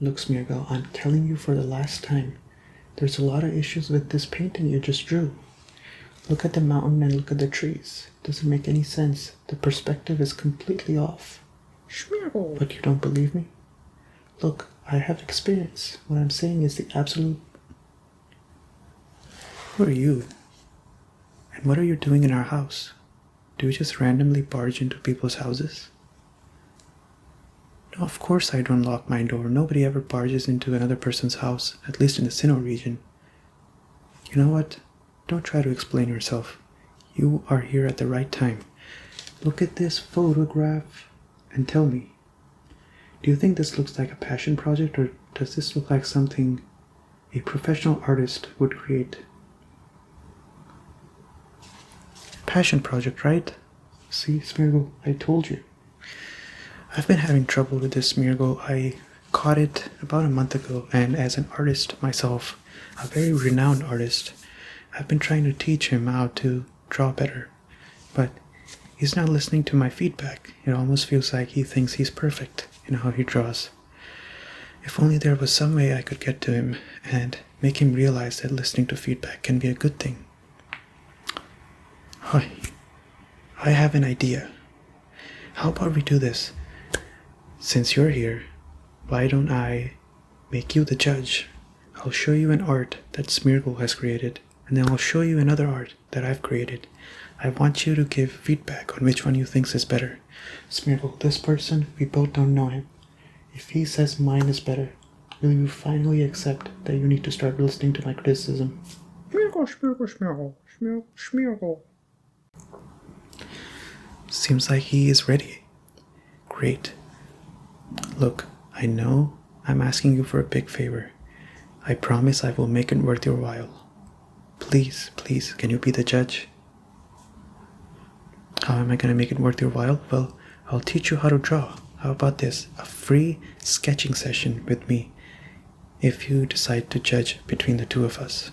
Look, Smeargle, I'm telling you for the last time. There's a lot of issues with this painting you just drew. Look at the mountain and look at the trees. Doesn't make any sense. The perspective is completely off. Smeargle. But you don't believe me? Look, I have experience. What I'm saying is the absolute... Who are you? And what are you doing in our house? Do you just randomly barge into people's houses? No, of course I don't lock my door. Nobody ever barges into another person's house, at least in the Sinnoh region. You know what? Don't try to explain yourself. You are here at the right time. Look at this photograph and tell me. Do you think this looks like a passion project, or does this look like something a professional artist would create? Passion project, right? See, Smeargle, I told you. I've been having trouble with this Smeargle. I caught it about a month ago, and as an artist myself, a very renowned artist, I've been trying to teach him how to draw better. But he's not listening to my feedback. It almost feels like he thinks he's perfect in how he draws. If only there was some way I could get to him and make him realize that listening to feedback can be a good thing. Hi, I have an idea. How about we do this? Since you're here, why don't I make you the judge? I'll show you an art that Smeargle has created, and then I'll show you another art that I've created. I want you to give feedback on which one you think is better. Smeargle, this person, we both don't know him. If he says mine is better, will you finally accept that you need to start listening to my criticism? Smeargle, Smeargle, Smeargle, Smeargle, Smeargle. Seems like he is ready. Great. Look, I know I'm asking you for a big favor. I promise I will make it worth your while. Please, please, can you be the judge? How am I going to make it worth your while? Well, I'll teach you how to draw. How about this? A free sketching session with me if you decide to judge between the two of us.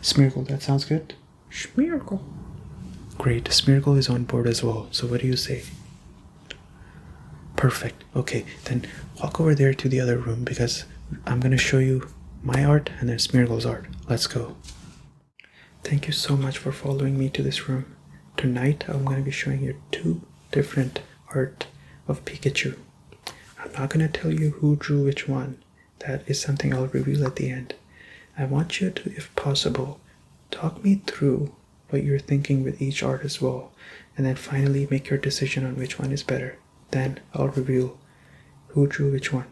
Smeargle, that sounds good? Smeargle. Great, Smeargle is on board as well, so what do you say? Perfect. Okay, then walk over there to the other room because I'm going to show you my art and then Smeargle's art. Let's go. Thank you so much for following me to this room. Tonight I'm going to be showing you two different art of Pikachu. I'm not going to tell you who drew which one. That is something I'll reveal at the end. I want you to, if possible, talk me through what you're thinking with each art as well, and then finally make your decision on which one is better. Then I'll reveal who drew which one.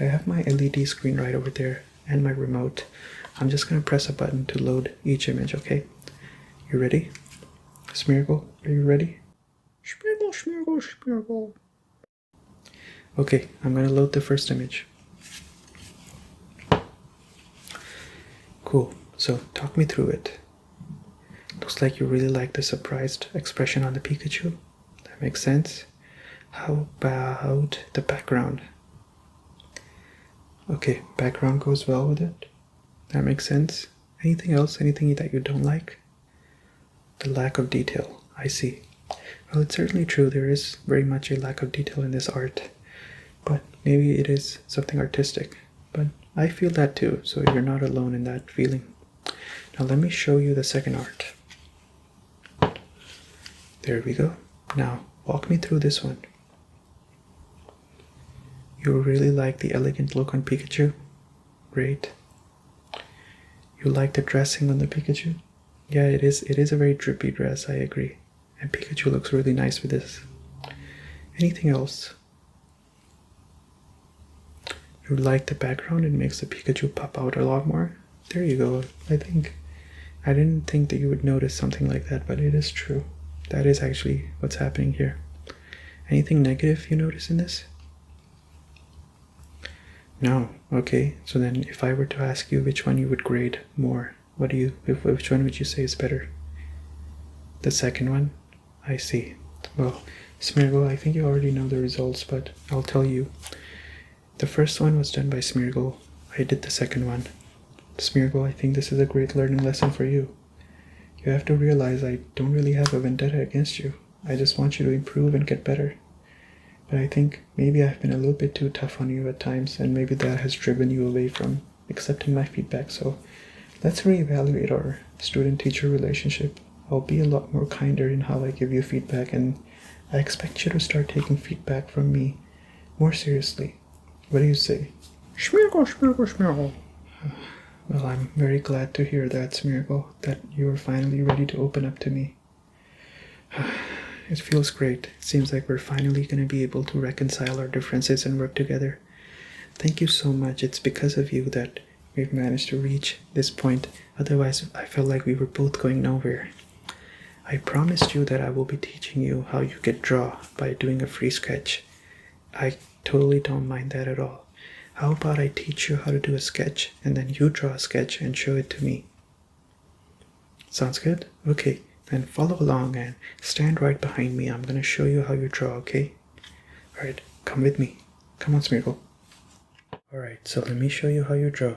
I have my LED screen right over there and my remote. I'm just going to press a button to load each image, okay? You ready? Smeargle, are you ready? Smeargle, Smeargle, Smeargle. Okay, I'm going to load the first image. Cool, so talk me through it. Looks like you really like the surprised expression on the Pikachu. That makes sense. How about the background? Okay, background goes well with it. That makes sense. Anything else? Anything that you don't like? The lack of detail. I see. Well, it's certainly true. There is very much a lack of detail in this art. But maybe it is something artistic. But I feel that too, so you're not alone in that feeling. Now let me show you the second art. There we go. Now, walk me through this one. You really like the elegant look on Pikachu? Great. You like the dressing on the Pikachu? Yeah, it is a very drippy dress, I agree. And Pikachu looks really nice with this. Anything else? You like the background? It makes the Pikachu pop out a lot more. There you go. I didn't think that you would notice something like that, but it is true. That is actually what's happening here. Anything negative you notice in this? No. Okay, so then if I were to ask you which one you would grade more, which one would you say is better? The second one? I see. Well, Smeargle, I think you already know the results, but I'll tell you. The first one was done by Smeargle. I did the second one. Smeargle, I think this is a great learning lesson for you. You have to realize I don't really have a vendetta against you. I just want you to improve and get better. But I think maybe I've been a little bit too tough on you at times, and maybe that has driven you away from accepting my feedback. So let's reevaluate our student-teacher relationship. I'll be a lot more kinder in how I give you feedback, and I expect you to start taking feedback from me more seriously. What do you say? Smeargle, Smeargle, Smeargle. Well, I'm very glad to hear that, Smeargle, that you are finally ready to open up to me. It feels great. It seems like we're finally going to be able to reconcile our differences and work together. Thank you so much. It's because of you that we've managed to reach this point. Otherwise, I felt like we were both going nowhere. I promised you that I will be teaching you how you can draw by doing a free sketch. I totally don't mind that at all. How about I teach you how to do a sketch, and then you draw a sketch and show it to me? Sounds good? Okay, then follow along and stand right behind me. I'm going to show you how you draw, okay? Alright, come with me. Come on, Smeargle. Alright, so let me show you how you draw.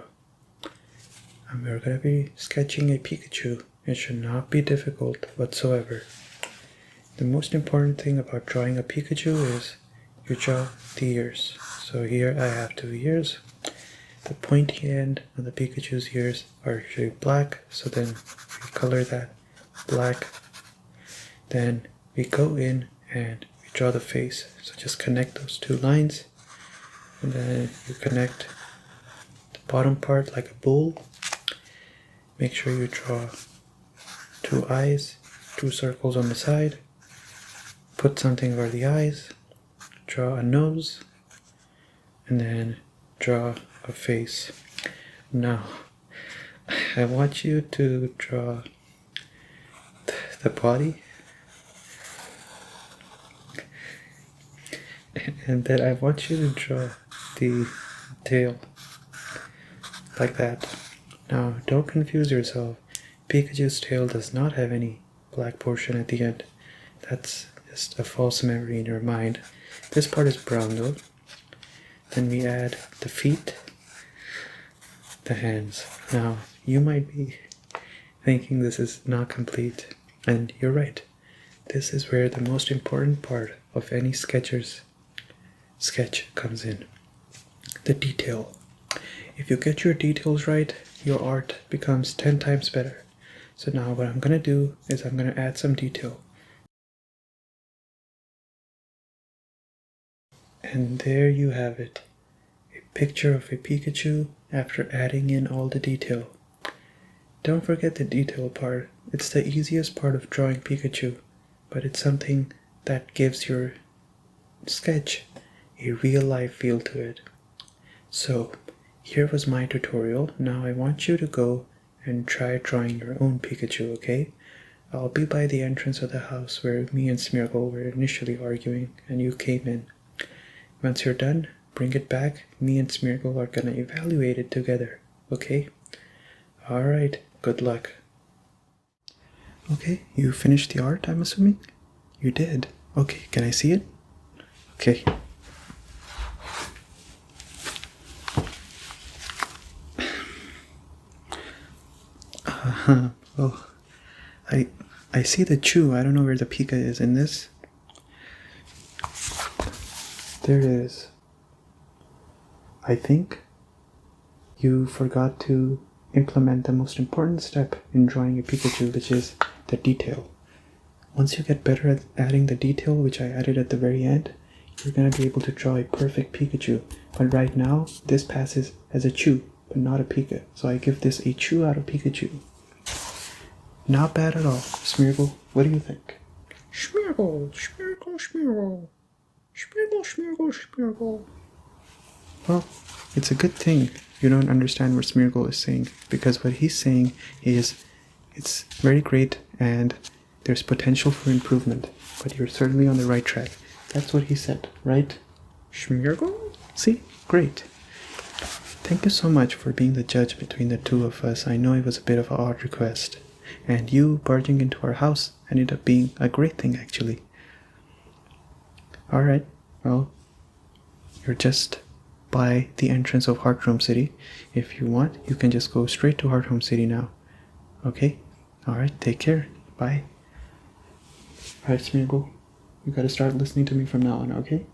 We're going to be sketching a Pikachu. It should not be difficult whatsoever. The most important thing about drawing a Pikachu is you draw the ears. So here I have 2 ears. The pointy end of the Pikachu's ears are usually black, so then we color that black. Then we go in and we draw the face. So just connect those 2 lines, and then you connect the bottom part like a bowl. Make sure you draw 2 eyes, 2 circles on the side. Put something over the eyes. Draw a nose, and then draw a face. Now, I want you to draw the body, and then I want you to draw the tail, like that. Now, don't confuse yourself. Pikachu's tail does not have any black portion at the end. That's just a false memory in your mind. This part is brown though. Then we add the feet, the hands. Now, you might be thinking this is not complete, and you're right. This is where the most important part of any sketcher's sketch comes in. The detail. If you get your details right, your art becomes 10 times better. So now what I'm going to do is I'm going to add some detail. And there you have it. A picture of a Pikachu after adding in all the detail. Don't forget the detail part. It's the easiest part of drawing Pikachu, but it's something that gives your sketch a real-life feel to it. So, here was my tutorial. Now I want you to go and try drawing your own Pikachu, okay? I'll be by the entrance of the house where me and Smeargle were initially arguing and you came in. Once you're done, bring it back. Me and Smeargle are gonna evaluate it together, okay? Alright, good luck. Okay, you finished the art, I'm assuming? You did. Okay, can I see it? Okay. Well, I see the Chew. I don't know where the Pika is in this. There it is. I think you forgot to implement the most important step in drawing a Pikachu, which is the detail. Once you get better at adding the detail, which I added at the very end, you're going to be able to draw a perfect Pikachu. But right now, this passes as a Chew, but not a Pika. So I give this a Chew out of Pikachu. Not bad at all. Smeargle, what do you think? Smeargle, Smeargle, Smeargle. Smeargle, Smeargle, Smeargle. Well, it's a good thing you don't understand what Smeargle is saying, because what he's saying is it's very great and there's potential for improvement, but you're certainly on the right track. That's what he said, right? Smeargle? See? Great. Thank you so much for being the judge between the two of us. I know it was a bit of an odd request, and you barging into our house ended up being a great thing, actually. Alright, well, you're just by the entrance of Heartroom City. If you want, you can just go straight to Heartroom City now. Okay? Alright, take care. Bye. Alright, Smeargle, you gotta start listening to me from now on, okay?